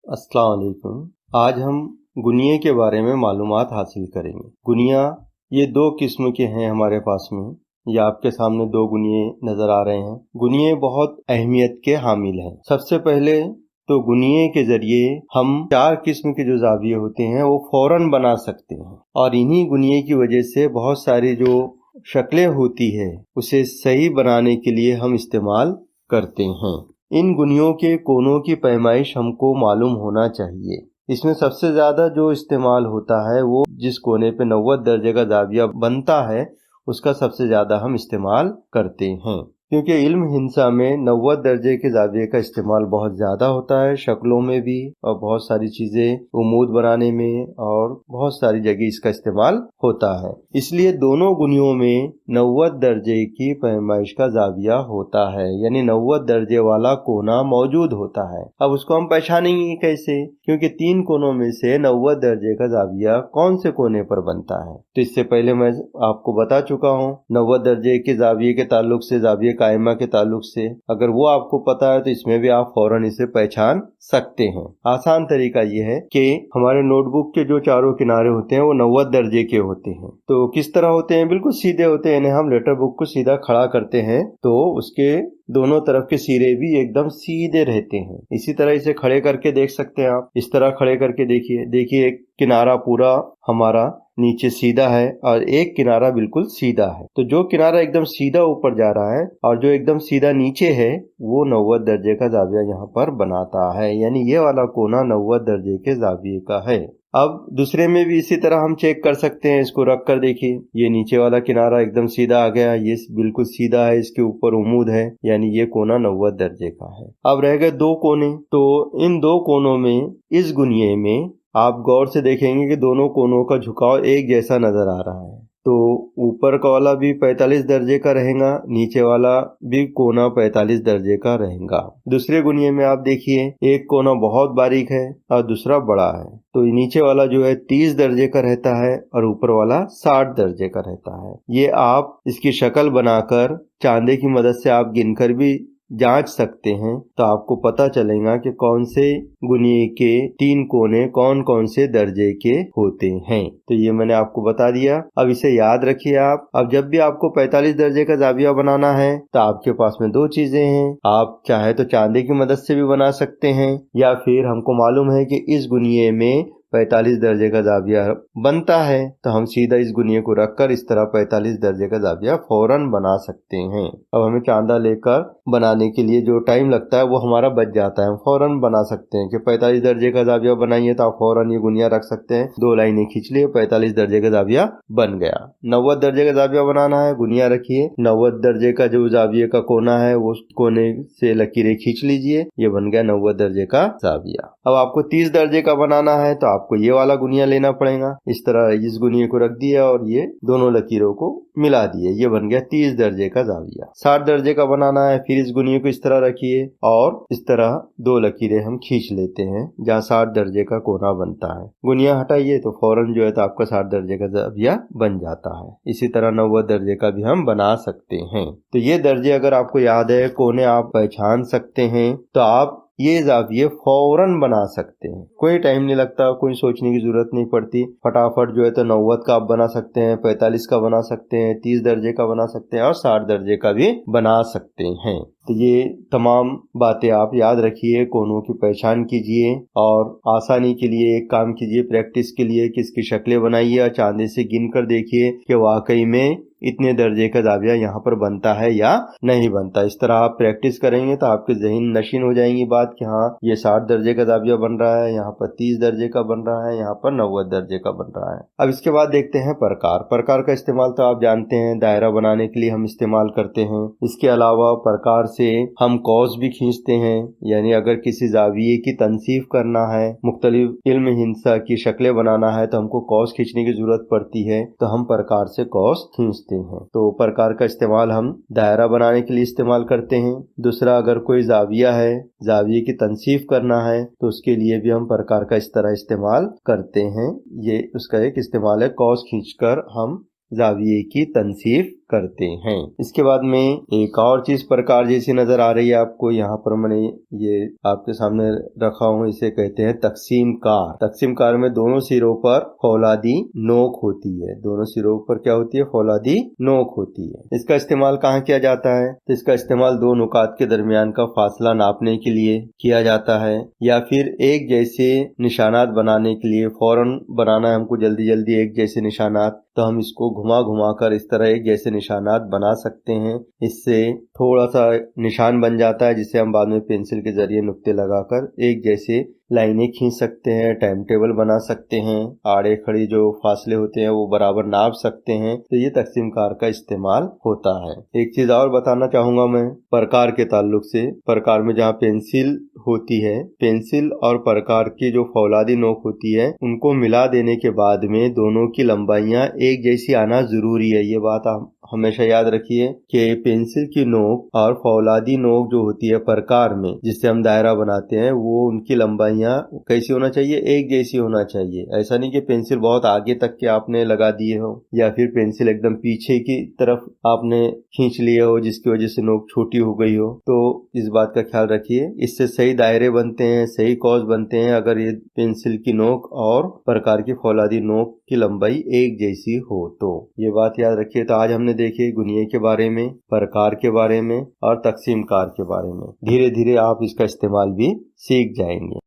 अस्सलाम वालेकुम। आज हम गुनिये के बारे में मालूमात हासिल करेंगे। गुनिया ये दो किस्म के हैं हमारे पास में। ये आपके सामने दो गुनिये नजर आ रहे हैं। गुनिये बहुत अहमियत के हामिल हैं। सबसे पहले तो गुनिये के जरिए हम 4 किस्म के जो जाविये होते हैं वो फौरन बना सकते हैं, और इन्हीं गुनिये की वजह से बहुत सारी जो शक्लें होती है उसे सही बनाने के लिए हम इस्तेमाल करते हैं। इन गुनियों के कोनों की पैमाइश हमको मालूम होना चाहिए। इसमें सबसे ज्यादा जो इस्तेमाल होता है वो जिस कोने पे 90 दर्जे का जाविया बनता है उसका सबसे ज्यादा हम इस्तेमाल करते हैं, क्योंकि इल्म हिंसा में 90 दर्जे के जाविये का इस्तेमाल बहुत ज्यादा होता है, शक्लों में भी और बहुत सारी चीजें उमूद बनाने में और बहुत सारी जगह इसका इस्तेमाल होता है। इसलिए दोनों गुनियों में 90 दर्जे की पैमाइश का जाविया होता है, यानी 90 दर्जे वाला कोना मौजूद होता है। अब उसको हम पहचानेंगे कैसे, क्योंकि 3 कोनों में से 90 दर्जे का जाविया कौन से कोने पर बनता है। तो इससे पहले मैं आपको बता चुका हूँ 90 दर्जे के जाविये के ताल्लुक से, जाविये कायमा के ताल्लुक से, अगर वो आपको पता है तो इसमें भी आप फौरन इसे पहचान सकते हैं। आसान तरीका ये है कि हमारे नोटबुक के जो चारों किनारे होते हैं वो 90 दर्जे के होते हैं। तो किस तरह होते हैं? बिल्कुल सीधे होते हैं। हम लेटर बुक को सीधा खड़ा करते हैं तो उसके दोनों तरफ के सिरे भी एकदम सीधे रहते हैं। इसी तरह इसे खड़े करके देख सकते हैं आप। इस तरह खड़े करके देखिए एक किनारा पूरा हमारा नीचे सीधा है और एक किनारा बिल्कुल सीधा है। तो जो किनारा एकदम सीधा ऊपर जा रहा है और जो एकदम सीधा नीचे है वो 90 दर्जे का जाविया यहाँ पर बनाता है, यानी ये वाला कोना 90 दर्जे के जाविये का है। अब दूसरे में भी इसी तरह हम चेक कर सकते हैं। इसको रख कर देखिए, ये नीचे वाला किनारा एकदम सीधा आ गया, ये बिल्कुल सीधा है, इसके ऊपर उमूद है, यानी ये कोना 90 दर्जे का है। अब रह गए 2 कोने। तो इन 2 कोनों में इस गुनिये में आप गौर से देखेंगे कि दोनों कोनों का झुकाव एक जैसा नजर आ रहा है। तो ऊपर का वाला भी 45 दर्जे का रहेगा, नीचे वाला भी कोना 45 दर्जे का रहेगा। दूसरे गुनिये में आप देखिए एक कोना बहुत बारीक है और दूसरा बड़ा है। तो नीचे वाला जो है 30 दर्जे का रहता है और ऊपर वाला 60 दर्जे का रहता है। ये आप इसकी शक्ल बनाकर चांदे की मदद से आप गिनकर भी जांच सकते हैं, तो आपको पता चलेगा कि कौन से गुनिये के 3 कोने कौन कौन से दर्जे के होते हैं। तो ये मैंने आपको बता दिया। अब इसे याद रखिए आप। अब जब भी आपको 45 दर्जे का जाविया बनाना है तो आपके पास में 2 चीजें हैं। आप चाहे तो चांदी की मदद से भी बना सकते हैं, या फिर हमको मालूम है कि इस गुनिये में 45 दर्जे का जाविया बनता है तो हम सीधा इस गुनिये को रखकर इस तरह 45 दर्जे का जाविया फौरन बना सकते हैं। अब हमें चांदा लेकर बनाने के लिए जो टाइम लगता है वो हमारा बच जाता है। हम फौरन बना सकते हैं कि 45 दर्जे का जाविया बनाइए तो आप फौरन ये गुनिया रख सकते हैं, 2 लाइनें खींच लिए, 45 दर्जे का जाविया बन गया। 90 दर्जे का जाविया बनाना है, गुनिया रखिए, 90 दर्जे का जो जाविये का कोना है वो कोने से लकीरें खींच लीजिए, ये बन गया 90 दर्जे का जाविया। अब आपको 30 दर्जे का बनाना है तो आपको ये वाला गुनिया लेना पड़ेगा। इस तरह इस गुनिये को रख दिया और ये दोनों लकीरों को मिला दिए, ये बन गया 30 दर्जे का जाविया। 60 दर्जे का बनाना है, फिर इस गुनिये को इस तरह रखिए और इस तरह 2 लकीरें हम खींच लेते हैं जहाँ 60 दर्जे का कोना बनता है। गुनिया हटाइए तो फौरन जो है तो आपका 60 दर्जे का जाविया बन जाता है। इसी तरह 90 दर्जे का भी हम बना सकते हैं। तो ये दर्जे अगर आपको याद है, कोने आप पहचान सकते हैं, तो आप ये जाविये फौरन बना सकते हैं। कोई टाइम नहीं लगता, कोई सोचने की जरूरत नहीं पड़ती। फटाफट जो है तो 90 का आप बना सकते हैं, 45 का बना सकते हैं, 30 दर्जे का बना सकते हैं और 60 दर्जे का भी बना सकते हैं। तो ये तमाम बातें आप याद रखिए, कोनों की पहचान कीजिए और आसानी के लिए एक काम कीजिए, प्रैक्टिस के लिए कि इसकी शक्लें बनाइए और चांदे से गिन कर देखिए कि वाकई में इतने दर्जे का जाविया यहाँ पर बनता है या नहीं बनता। इस तरह आप प्रैक्टिस करेंगे तो आपके ज़हन नशीन हो जाएंगी बात कि हाँ ये 60 दर्जे का जाविया बन रहा है, यहाँ पर 30 दर्जे का बन रहा है, यहाँ पर 90 दर्जे का बन रहा है। अब इसके बाद देखते हैं प्रकार। प्रकार का इस्तेमाल तो आप जानते हैं, दायरा बनाने के लिए हम इस्तेमाल करते हैं। इसके अलावा प्रकार से हम कौस भी खींचते हैं, यानी अगर किसी जाविये की तनसीफ करना है, मुख्तलिफ इल्म हिंसा की शक्लें बनाना है तो हमको कौस खींचने की जरूरत पड़ती है, तो हम प्रकार से कौस खींचते हैं। तो प्रकार का इस्तेमाल हम दायरा बनाने के लिए इस्तेमाल करते हैं। दूसरा, अगर कोई जाविया है, जाविये की तनसीफ करना है तो उसके लिए भी हम प्रकार का इस तरह इस्तेमाल करते हैं। ये उसका एक इस्तेमाल है, कौस खींचकर हम जाविये की तनसीफ करते हैं। इसके बाद में एक और चीज प्रकार जैसी नजर आ रही है आपको, यहाँ पर मैंने ये आपके सामने रखा हूँ, इसे कहते हैं तकसीम कार। तकसीम कार में दोनों सिरों पर फौलादी नोक होती है। दोनों सिरों पर क्या होती है? फौलादी नोक होती है। इसका इस्तेमाल कहाँ किया जाता है? तो इसका इस्तेमाल दो नुकात के दरमियान का फासला नापने के लिए किया जाता है, या फिर एक जैसे निशानात बनाने के लिए। फौरन बनाना है हमको जल्दी जल्दी एक जैसे निशानात, तो हम इसको घुमा घुमा कर इस तरह एक जैसे निशानात बना सकते हैं। इससे थोड़ा सा निशान बन जाता है, जिसे हम बाद में पेंसिल के जरिए नुक्ते लगाकर एक जैसे लाइनें खींच सकते हैं, टाइम टेबल बना सकते हैं, आड़े खड़ी जो फासले होते हैं वो बराबर नाप सकते हैं। तो ये तकसीम कार का इस्तेमाल होता है। एक चीज और बताना चाहूंगा मैं प्रकार के ताल्लुक से। प्रकार में जहाँ पेंसिल होती है, पेंसिल और प्रकार की जो फौलादी नोक होती है, उनको मिला देने के बाद में दोनों की लंबाइयां एक जैसी आना जरूरी है। ये बात आप हमेशा याद रखिए कि पेंसिल की नोक और फौलादी नोक जो होती है प्रकार में, जिससे हम दायरा बनाते हैं, वो उनकी लंबाइयां कैसी होना चाहिए? एक जैसी होना चाहिए। ऐसा नहीं कि पेंसिल बहुत आगे तक के आपने लगा दिए हो, या फिर पेंसिल एकदम पीछे की तरफ आपने खींच लिए हो, जिसकी वजह से नोक छोटी हो गई हो। तो इस बात का ख्याल रखिए। इससे सही दायरे बनते हैं, सही कॉज बनते हैं, अगर ये पेंसिल की नोक और प्रकार की फौलादी नोक की लंबाई एक जैसी हो तो। ये बात याद रखिए। तो आज हमने देखे गुनिये के बारे में, प्रकार के बारे में और तकसीम कार के बारे में। धीरे धीरे आप इसका इस्तेमाल भी सीख जाएंगे।